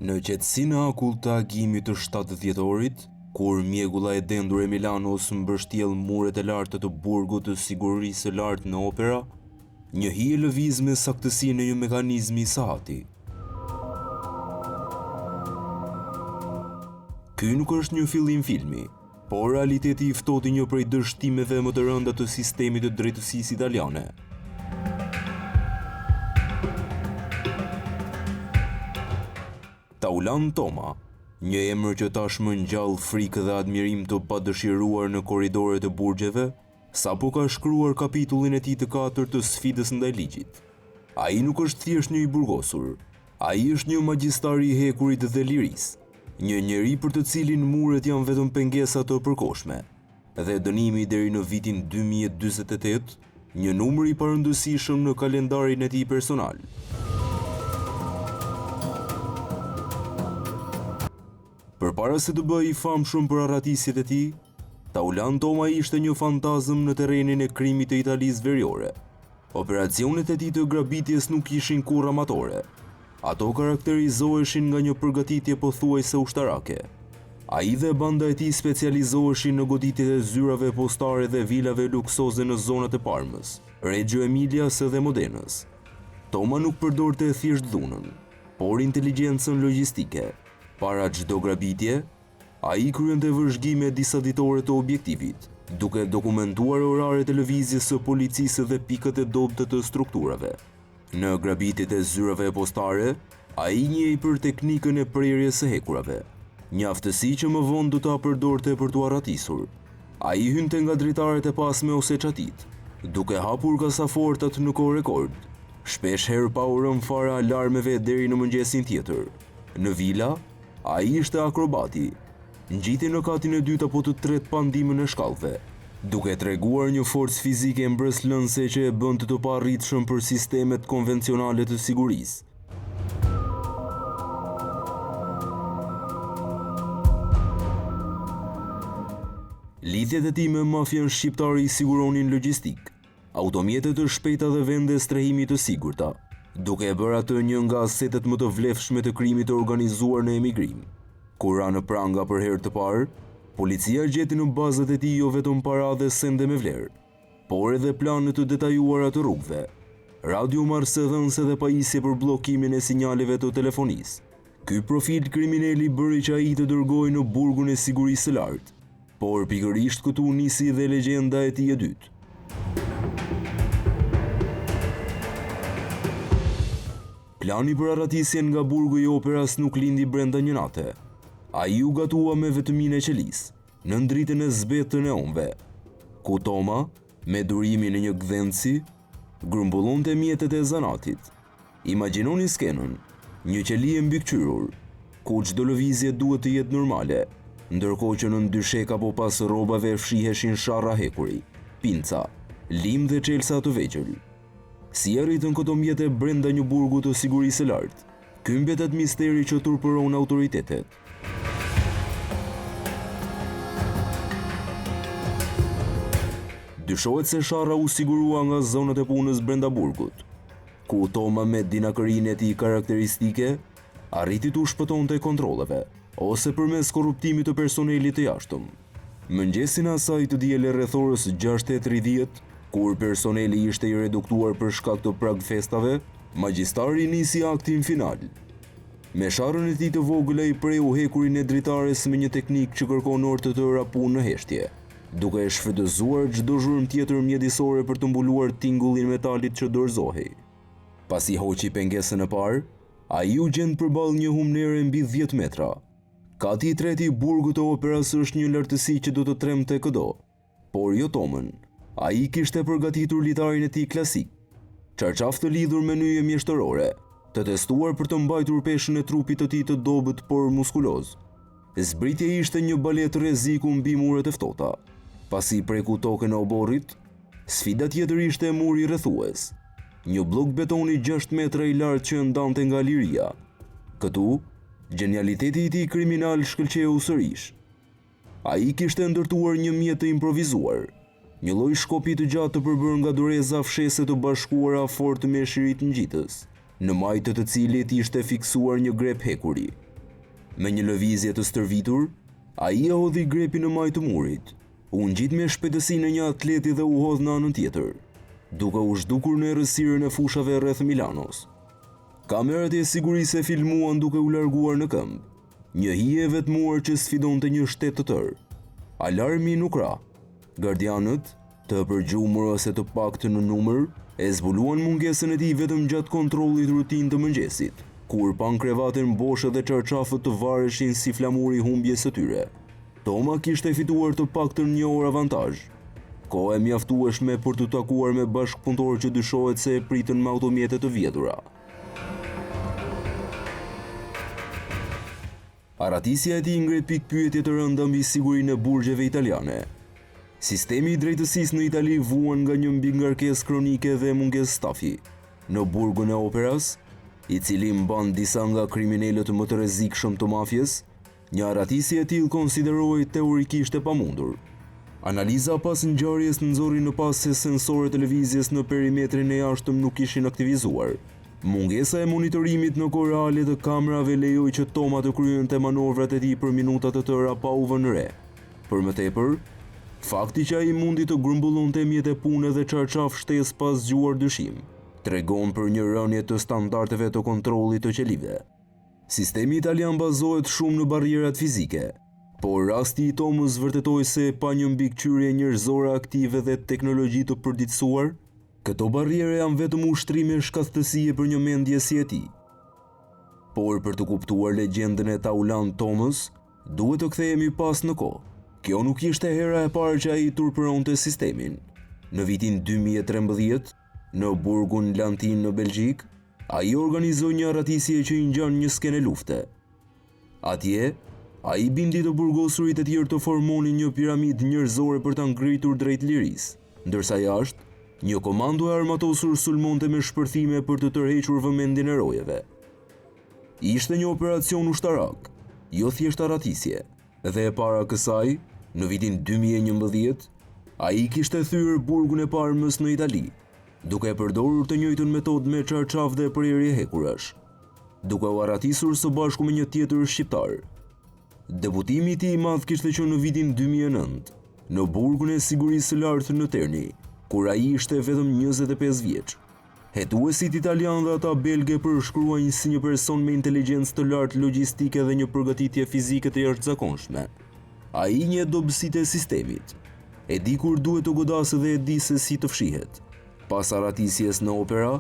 Në qetësinë e akull të agimit të 70-orit, kur mjegulla e dendur e Milanos mbështjell muret e larta të burgut të sigurisë së lartë në opera, një hije lëviz me saktësi në një mekanizmi saati. Ky nuk është një fillim filmi, por realiteti i ftoti një prej dështimeve më të rënda të sistemit të drejtësisë italiane. Taulan Toma, një emër që tashmë ngjall frikë dhe admirim të padëshiruar në korridoret e burgjeve, sapo ka shkruar kapitullin e tij të 4 të sfidës ndaj ligjit. Ai nuk është thjesht një i burgosur, ai është një magjistar i hekurit dhe lirisë, një njeri për të cilin muret janë vetëm pengesa të përkohshme, dhe dënimi deri në vitin 2048, një numër i parëndësishëm në kalendarin e tij personal. Përpara se të bëhej i famshëm për arratisjet e tij, Taulan Toma ishte një fantazëm në terrenin e krimit të Italisë veriore. Operacionet e tij të grabitjes nuk ishin kurrë amatore. Ato karakterizoheshin nga një përgatitje pothuajse ushtarake. Ai dhe banda e tij specializoheshin në goditjet e zyrave postare dhe vilave luksoze në zonat e Parmës, Reggio Emilias dhe Modenës. Toma nuk përdorte thjesht dhunën, por inteligjencën logjistike. Para çdo grabitje, ai kryente vëzhgime disa ditore të objektivit, duke dokumentuar oraret e lëvizjes së policisë dhe pikat e dobët të strukturave. Në grabitjet e zyrave postare, ai njihej për teknikën e prerjes së hekurave, një aftësi që më vonë do ta përdorte për t'u arratisur. Ai hynte nga dritaret e pasme ose çatit, duke hapur kasafortat në kohë rekord, shpesh herë pa u rënë fare alarmeve deri në mëngjesin tjetër. Në vila, ai ishte akrobati, ngjiti në katin e dytë apo të tretë pa ndihmën e shkallëve, duke treguar një forcë fizike mbreslënse që e bënte të paarritshëm për sistemet konvencionale të sigurisë. Lidhjet e tij me mafian shqiptare i siguronin logjistik, automjete të shpejta dhe vende strehimi të sigurta, duke e bërë atë një nga asetet më të vlefshme të krimit të organizuar në emigrim. Kur ra në pranga për herë të parë, policia gjeti në bazat e tij jo vetëm para dhe sende me vlerë, por edhe plane të detajuara të rrugëve, radio marrëdhënëse dhe pajisje për bllokimin e sinjaleve të telefonisë. Ky profil kriminali bëri që ai të dërgojë në burgun e sigurisë së lartë, por pikërisht këtu nisi dhe legjenda e tij e dytë. Plani për arratisjen nga burgu i operas nuk lindi brenda një nate. Ai u gatua me vetëminë e qelisë, në dritën e zbetën e omve, ku Toma, me durimin e një gdhendësi, grumbullonte mjetet e zanatit. Imagjinoni skenën, një qeli e mbikëqyrur, ku çdo lëvizje duhet të jetë normale, ndërkohë që në dyshek apo pas rrobave fshiheshin sharra hekuri, pinca, lim dhe çelësa të vegjël. Si arritën këto mjete brenda një burgu të sigurisë së lartë? Ky mbetet misteri që turpëron autoritetet. Dyshohet se sharra u sigurua nga zonat e punës brenda burgut, ku Toma me dinakërinë e tij karakteristike arriti t'u shpëtonte kontrolleve, ose përmes korruptimit të personelit të jashtëm. Mëngjesin e asaj të diele rreth orës 6:30, kur personeli ishte i reduktuar për shkak të pragfestave, magjistari nisi aktin final. Me sharrën e tij të vogël ai preu hekurin e dritares me një teknikë që kërkon orë të tëra punë në heshtje, duke e shfrytëzuar çdo zhurmë tjetër mjedisore për të mbuluar tingullin metalit që dorëzohej. Pasi hoqi pengesën e parë, ai u gjend përballë një humnere mbi 10 metra. Kati i tretë i burgut të operas është një lartësi që do të tremte këdo, por jo Tomën. Ai kishte përgatitur litarin e tij klasik, çarçaf të lidhur me nyje mjeshtërore, të testuar për të mbajtur peshën e trupit të tij të dobët por muskuloz. Zbritja ishte një balet rreziku mbi muret e ftohta. Pasi preku tokën e oborrit, sfida tjetër ishte muri rrethues, një blok betoni 6 metra i lartë që ndante nga liria. Këtu, gjenialiteti i tij kriminal shkëlqeu sërish. Ai kishte ndërtuar një mjet të improvizuar, një lloj shkopi të gjatë të përbërë nga dureza fshese të bashkuara fort me shirit ngjitës, në majtë të cilit ishte fiksuar një grep hekuri. Me një lëvizje të stërvitur, ai e hodhi grepin në majtë të murit, u ngjit me shpejtësi në një atleti dhe u hodh në anën tjetër, duke u zhdukur në errësirën e fushave rreth Milanos. Kamerat e sigurisë e filmuan duke u larguar në këmbë, një hije e vetmuar që sfidonte një shtet të tërë. Alarmi nuk ra. Gardianët, të përgjumur ose të paktën në numër, e zbuluan mungesën e tij vetëm gjatë kontrollit rutin të mëngjesit, kur pan krevatin boshë dhe çarçafët të vareshin si flamuri humbjes së tyre. Toma kishte fituar të paktën një orë avantazh. Kohë e mjaftueshme për të takuar me bashkëpunëtorë që dyshohet se e pritën me automjete të vjetura. Aratisja e tij ngre pikpyetje të rënda mbi sigurinë e burgjeve italiane. Sistemi i drejtësisë në Itali vuan nga një mbingarkesë kronike dhe mungesë stafi. Në burgun e operas, i cili mban disa nga kriminalët më të rrezikshëm të mafjes, një aratisje e tillë konsiderohej teorikisht e pamundur. Analiza pas ngjarjes nxorri në pas se sensorët e lëvizjes në perimetrin e jashtëm nuk ishin aktivizuar. Mungesa e monitorimit në kohë reale të kamerave lejoi që Toma të kryente manovrat e tij për minuta të tëra pa u vënë re. Për më tepër, fakti që ai mundi të grumbullonte mjet e punë dhe çarçaf shtesë pas zgjuar dyshim, tregon për një rënje të standardeve të kontrollit të qelive. Sistemi italian bazohet shumë në barrierat fizike, por rasti i Tomës vërtetoi se pa një mbikëqyrje njerëzore aktive dhe teknologji të përditësuar, këto barriere janë vetëm ushtrime shkathtësie për një mendje si e tij. Por për të kuptuar legjendën e Taulant Tomës, duhet të kthehemi pas në kohë. Kjo nuk ishte hera e parë që ai turpëronte sistemin. Në vitin 2013, në burgun Lantin në Belgjik, ai organizoi një arratisje që i ngjan një skenë lufte. Atje, ai bindi të burgosurit e tjerë të formonin një piramidë njerëzore për ta ngritur drejt lirisë, ndërsa jashtë, një komando e armatosur sulmonte me shpërthime për të tërhequr vëmendjen e rojeve. Ishte një operacion ushtarak, jo thjesht arratisje, dhe e para kësaj, në vitin 2011, ai kishte thyer burgun e Parmës në Itali, duke përdorur të njëjtën metodë me çarçaf dhe prerje hekurash, duke u arratisur së bashku me një tjetër shqiptar. Debutimi i tij i madh kishte qenë në vitin 2009, në burgun e sigurisë së lartë në Terni, kur ai ishte vetëm 25 vjeç. Hetuesit italian dhe ata belge përshkruajnë si një person me inteligjencë të lartë logjistike dhe një përgatitje fizike të jashtëzakonshme. Ai njeh dobësitë e sistemit. E di kur duhet të godasë dhe e di se si të fshihet. Pas arratisjes në opera,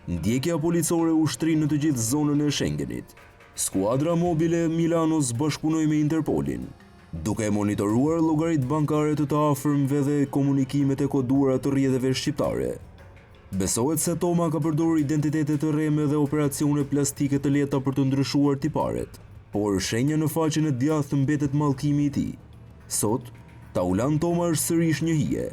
ndjekja policore ushtri në të gjithë zonën e Schengenit. Skuadra mobile Milanos bashkëpunoi me Interpolin, duke monitoruar llogaritë bankare të afërmve dhe komunikimet e koduara të rrjeteve shqiptare. Besohet se Toma ka përdorur identitete të rreme dhe operacione plastike të lehta për të ndryshuar tiparet, por shenja në faqen e djathtë mbetet mallkimi i tij. Sot, Taulant Toma është sërish një hije.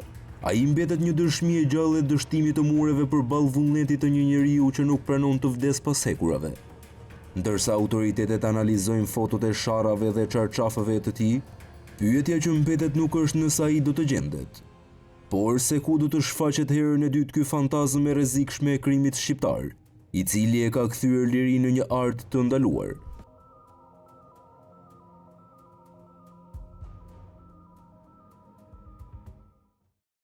Ai mbetet një dëshmi e gjallë e dështimit të mureve përballë vullnetit të një njeriu që nuk pranon të vdes pas hekurave. Ndërsa autoritetet analizojnë fotot e sharrave dhe çarçafeve të tij, pyetja që mbetet nuk është nëse ai do të gjendet, por se ku do të shfaqet herën e dytë ky fantazëm e rrezikshme e krimit shqiptar, i cili e ka kthyer lirinë në një art të ndaluar.